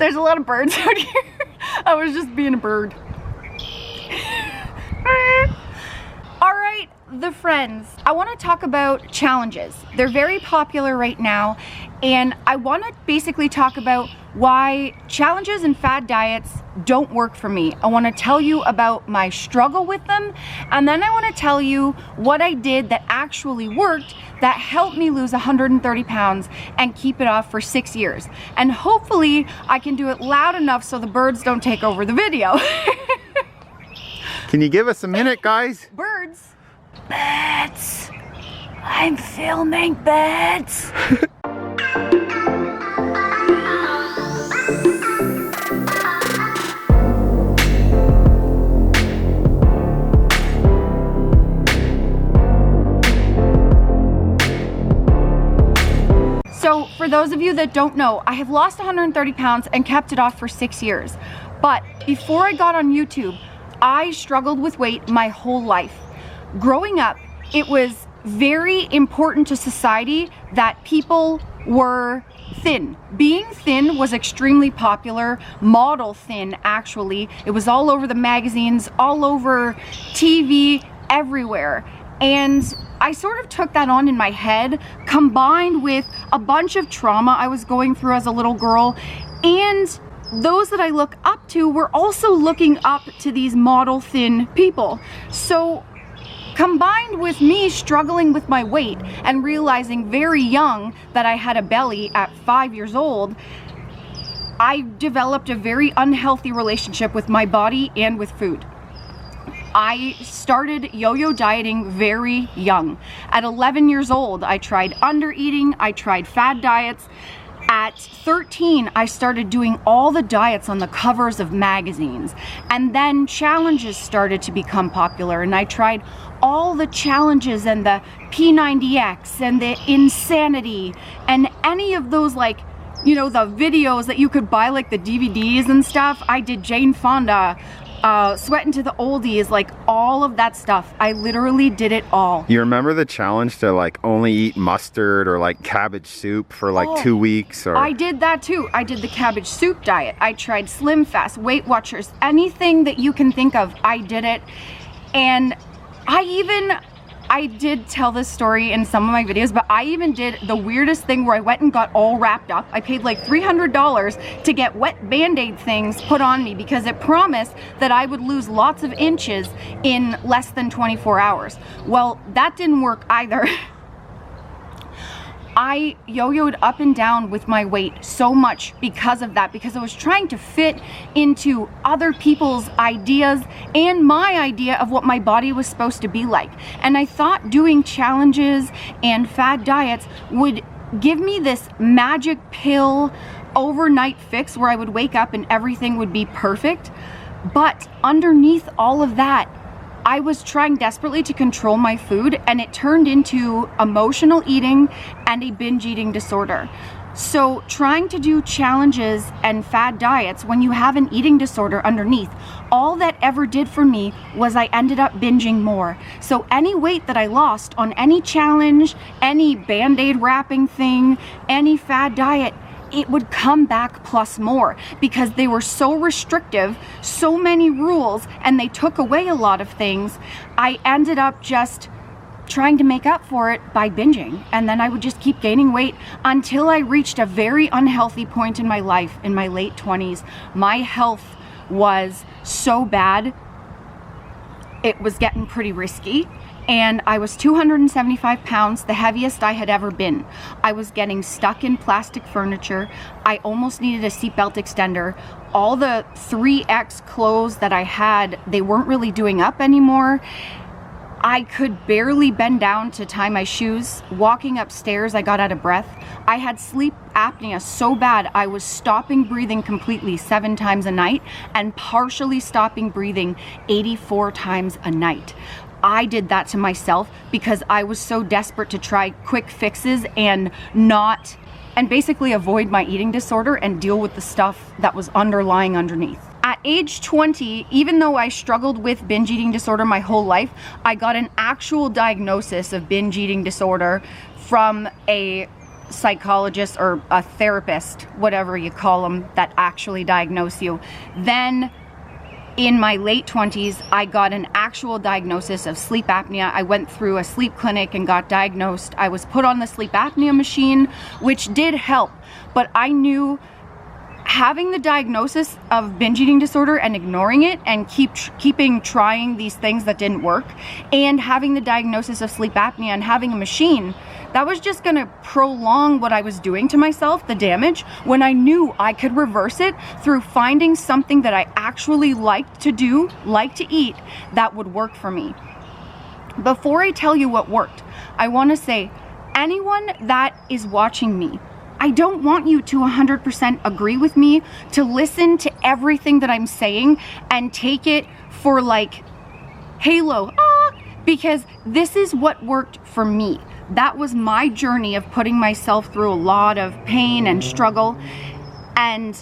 There's a lot of birds out here. I was just being a bird. All right, the friends. I want to talk about challenges. They're very popular right now, and I want to basically talk about why challenges and fad diets don't work for me. I want to tell you about my struggle with them, and then I want to tell you what I did that actually worked that helped me lose 130 pounds and keep it off for 6 years. And hopefully I can do it loud enough so the birds don't take over the video. Can you give us a minute, guys? Birds. Bats. I'm filming bats. So for those of you that don't know, I have lost 130 pounds and kept it off for 6 years. But before I got on YouTube, I struggled with weight my whole life. Growing up, it was very important to society that people were thin. Being thin was extremely popular, model thin actually. It was all over the magazines, all over TV, everywhere. And I sort of took that on in my head, combined with a bunch of trauma I was going through as a little girl, and those that I look up to were also looking up to these model thin people. So combined with me struggling with my weight and realizing very young that I had a belly at 5 years old, I developed a very unhealthy relationship with my body and with food. I started yo-yo dieting very young. At 11 years old, I tried under-eating, I tried fad diets. At 13, I started doing all the diets on the covers of magazines. And then challenges started to become popular, and I tried all the challenges and the P90X and the Insanity and any of those, like, you know, the videos that you could buy, like the DVDs and stuff. I did Jane Fonda, Sweatin' to the Oldies, like all of that stuff. I literally did it all. You remember the challenge to like only eat mustard or like cabbage soup for like 2 weeks? Or I did that too. I did the cabbage soup diet. I tried Slim Fast, Weight Watchers, anything that you can think of, I did it. And I did tell this story in some of my videos, but I even did the weirdest thing where I went and got all wrapped up. I paid like $300 to get wet Band-Aid things put on me because it promised that I would lose lots of inches in less than 24 hours. Well, that didn't work either. I yo-yoed up and down with my weight so much because of that, because I was trying to fit into other people's ideas and my idea of what my body was supposed to be like. And I thought doing challenges and fad diets would give me this magic pill overnight fix where I would wake up and everything would be perfect. But underneath all of that, I was trying desperately to control my food, and it turned into emotional eating and a binge eating disorder. So trying to do challenges and fad diets when you have an eating disorder underneath, all that ever did for me was I ended up binging more. So any weight that I lost on any challenge, any Band-Aid wrapping thing, any fad diet, it would come back plus more because they were so restrictive, so many rules, and they took away a lot of things. I ended up just trying to make up for it by binging, and then I would just keep gaining weight until I reached a very unhealthy point in my life in my late 20s. My health was so bad, it was getting pretty risky. And I was 275 pounds, the heaviest I had ever been. I was getting stuck in plastic furniture. I almost needed a seatbelt extender. All the 3X clothes that I had, they weren't really doing up anymore. I could barely bend down to tie my shoes. Walking upstairs, I got out of breath. I had sleep apnea so bad, I was stopping breathing completely 7 times a night and partially stopping breathing 84 times a night. I did that to myself because I was so desperate to try quick fixes and basically avoid my eating disorder and deal with the stuff that was underlying underneath. At age 20, even though I struggled with binge eating disorder my whole life, I got an actual diagnosis of binge eating disorder from a psychologist or a therapist, whatever you call them, that actually diagnose you. Then in my late 20s, I got an actual diagnosis of sleep apnea. I went through a sleep clinic and got diagnosed. I was put on the sleep apnea machine, which did help, but I knew having the diagnosis of binge eating disorder and ignoring it and keeping trying these things that didn't work, and having the diagnosis of sleep apnea and having a machine, that was just gonna prolong what I was doing to myself, the damage, when I knew I could reverse it through finding something that I actually liked to do, like to eat, that would work for me. Before I tell you what worked, I wanna say, anyone that is watching me, I don't want you to 100% agree with me, to listen to everything that I'm saying and take it for like halo, because this is what worked for me. That was my journey of putting myself through a lot of pain and struggle. And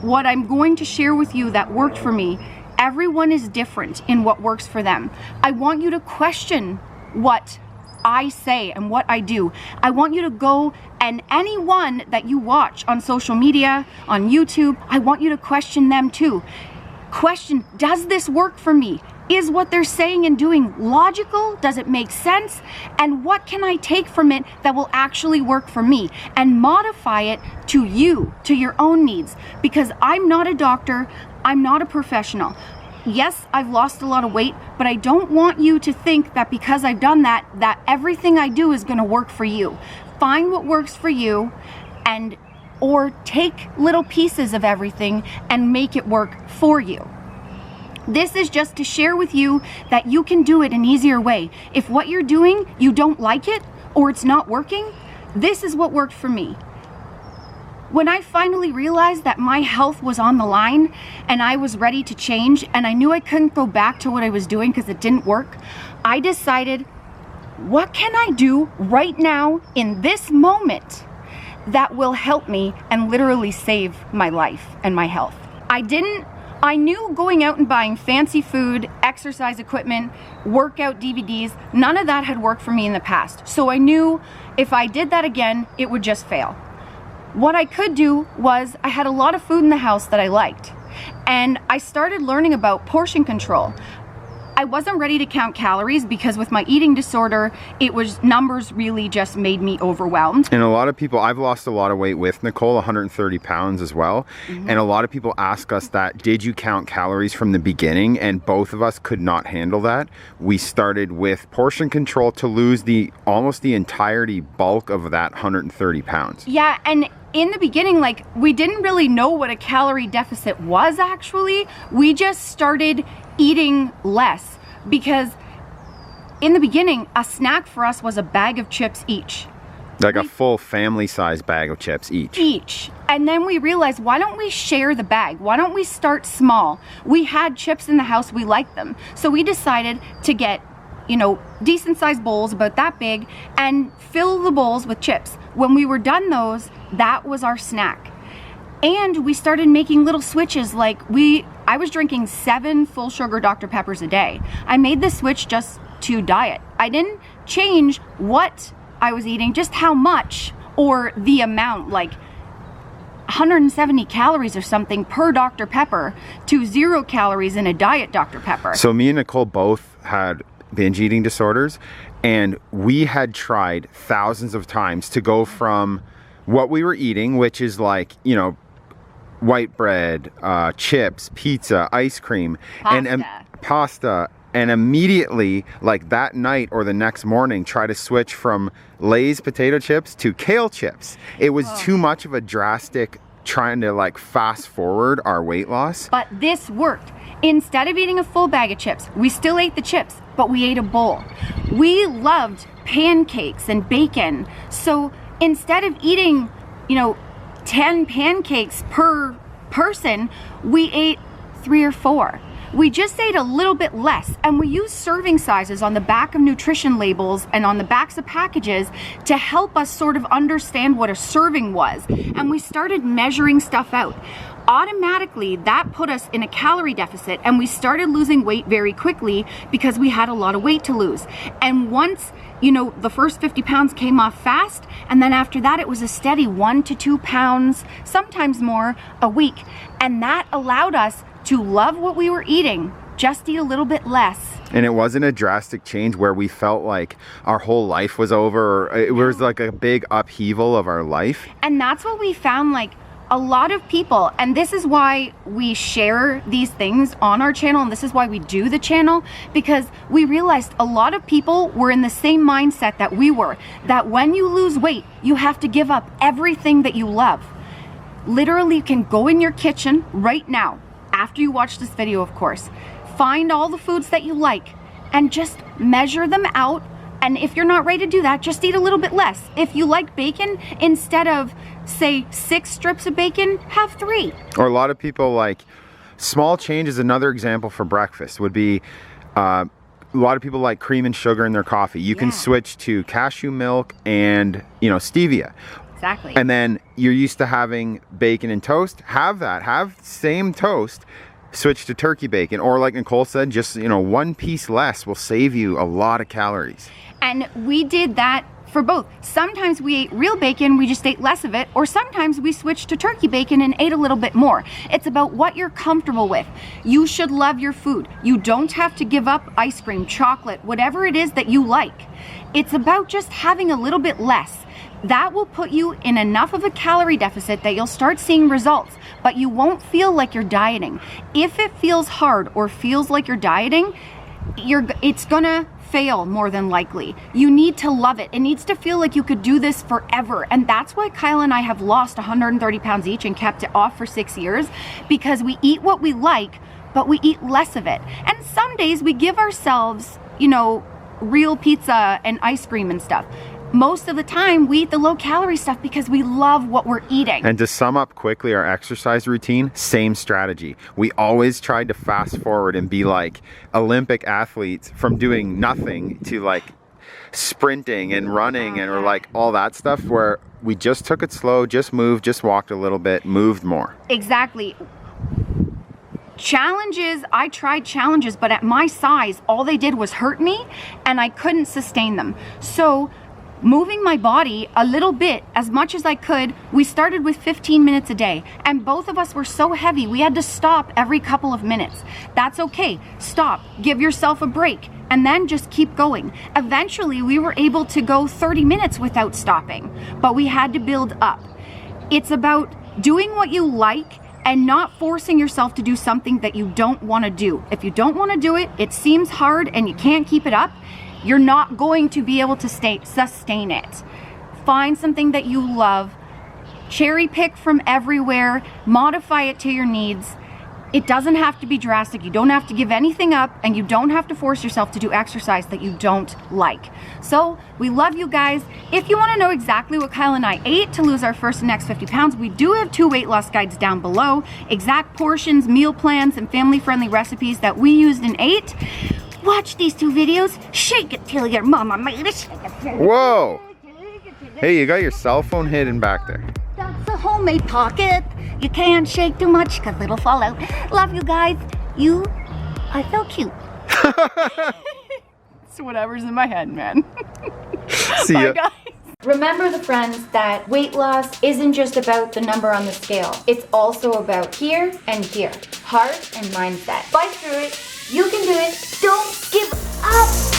what I'm going to share with you that worked for me, everyone is different in what works for them. I want you to question what I say and what I do. I want you to go, and anyone that you watch on social media, on YouTube, I want you to question them too. Question, does this work for me? Is what they're saying and doing logical? Does it make sense? And what can I take from it that will actually work for me? And modify it to you, to your own needs. Because I'm not a doctor, I'm not a professional. Yes, I've lost a lot of weight, but I don't want you to think that because I've done that, that everything I do is gonna work for you. Find what works for you, and or take little pieces of everything and make it work for you. This is just to share with you that you can do it an easier way. If what you're doing, you don't like it, or it's not working, this is what worked for me. When I finally realized that my health was on the line and I was ready to change, and I knew I couldn't go back to what I was doing because it didn't work, I decided, what can I do right now in this moment that will help me and literally save my life and my health? I knew going out and buying fancy food, exercise equipment, workout DVDs, none of that had worked for me in the past. So I knew if I did that again, it would just fail. What I could do was, I had a lot of food in the house that I liked, and I started learning about portion control. I wasn't ready to count calories because with my eating disorder, numbers really just made me overwhelmed. And a lot of people, I've lost a lot of weight with Nicole, 130 pounds as well. Mm-hmm. And a lot of people ask us that, did you count calories from the beginning? And both of us could not handle that. We started with portion control to lose almost the entirety bulk of that 130 pounds. Yeah, and in the beginning, we didn't really know what a calorie deficit was actually. We just started eating less, because in the beginning, a snack for us was a bag of chips each. A full family-sized bag of chips each. And then we realized, why don't we share the bag? Why don't we start small? We had chips in the house, we liked them. So we decided to get, decent sized bowls about that big and fill the bowls with chips. When we were done those, that was our snack. And we started making little switches, I was drinking 7 full sugar Dr. Peppers a day. I made the switch just to diet. I didn't change what I was eating, just how much or the amount, 170 calories or something per Dr. Pepper to 0 calories in a diet Dr. Pepper. So me and Nicole both had binge eating disorders, and we had tried thousands of times to go from what we were eating, which is white bread, chips, pizza, ice cream, pasta, and immediately, that night or the next morning, try to switch from Lay's potato chips to kale chips. It was too much of a drastic trying to fast forward our weight loss. But this worked. Instead of eating a full bag of chips, we still ate the chips, but we ate a bowl. We loved pancakes and bacon. So instead of eating, 10 pancakes per person, we ate 3 or 4. We just ate a little bit less, and we used serving sizes on the back of nutrition labels and on the backs of packages to help us sort of understand what a serving was. And we started measuring stuff out. Automatically, that put us in a calorie deficit, and we started losing weight very quickly because we had a lot of weight to lose. And once, you know, the first 50 pounds came off fast, and then after that it was a steady 1 to 2 pounds, sometimes more, a week. And that allowed us to love what we were eating, just eat a little bit less. And it wasn't a drastic change where we felt like our whole life was over, or it was like a big upheaval of our life. And that's what we found, like, a lot of people, and this is why we share these things on our channel, and this is why we do the channel, because we realized a lot of people were in the same mindset that we were, that when you lose weight, you have to give up everything that you love. Literally, you can go in your kitchen right now, after you watch this video, of course, find all the foods that you like and just measure them out. And if you're not ready to do that, just eat a little bit less. If you like bacon, instead of, say, 6 strips of bacon, have 3. Or a lot of people, like, small change is another example for breakfast would be, a lot of people like cream and sugar in their coffee. You can switch to cashew milk and, you know, stevia. Exactly. And then you're used to having bacon and toast. Have that. Have same toast. Switch to turkey bacon. Or like Nicole said, just, you know, 1 piece less will save you a lot of calories. And we did that for both. Sometimes we ate real bacon, we just ate less of it, or sometimes we switched to turkey bacon and ate a little bit more. It's about what you're comfortable with. You should love your food. You don't have to give up ice cream, chocolate, whatever it is that you like. It's about just having a little bit less. That will put you in enough of a calorie deficit that you'll start seeing results, but you won't feel like you're dieting. If it feels hard or feels like you're dieting, it's gonna fail more than likely. You need to love it. It needs to feel like you could do this forever. And that's why Kyle and I have lost 130 pounds each and kept it off for 6 years, because we eat what we like, but we eat less of it. And some days we give ourselves, you know, real pizza and ice cream and stuff. Most of the time we eat the low calorie stuff because we love what we're eating. And to sum up quickly our exercise routine, same strategy. We always tried to fast forward and be like Olympic athletes, from doing nothing to like sprinting and running and or like all that stuff, where we just took it slow, just moved, just walked a little bit, moved more. Exactly. Challenges, I tried challenges, but at my size, all they did was hurt me and I couldn't sustain them. So moving my body a little bit, as much as I could, we started with 15 minutes a day, and both of us were so heavy we had to stop every couple of minutes. That's okay. Stop, give yourself a break, and then just keep going. Eventually we were able to go 30 minutes without stopping, but we had to build up. It's about doing what you like and not forcing yourself to do something that you don't want to do. If you don't want to do it, it seems hard and you can't keep it up, you're not going to be able to sustain it. Find something that you love, cherry pick from everywhere, modify it to your needs. It doesn't have to be drastic. You don't have to give anything up, and you don't have to force yourself to do exercise that you don't like. So we love you guys. If you want to know exactly what Kyle and I ate to lose our first and next 50 pounds, we do have 2 weight loss guides down below, exact portions, meal plans, and family-friendly recipes that we used and ate. Watch these 2 videos. Shake it till your mama made it. Shake it till Whoa! Hey, you got your cell phone hidden back there. That's a homemade pocket. You can't shake too much because it'll fall out. Love you guys. You are so cute. It's whatever's in my head, man. See ya. Bye, guys. Remember, the friends, that weight loss isn't just about the number on the scale. It's also about here and here. Heart and mindset. Fight through it. You can do it. Don't give up.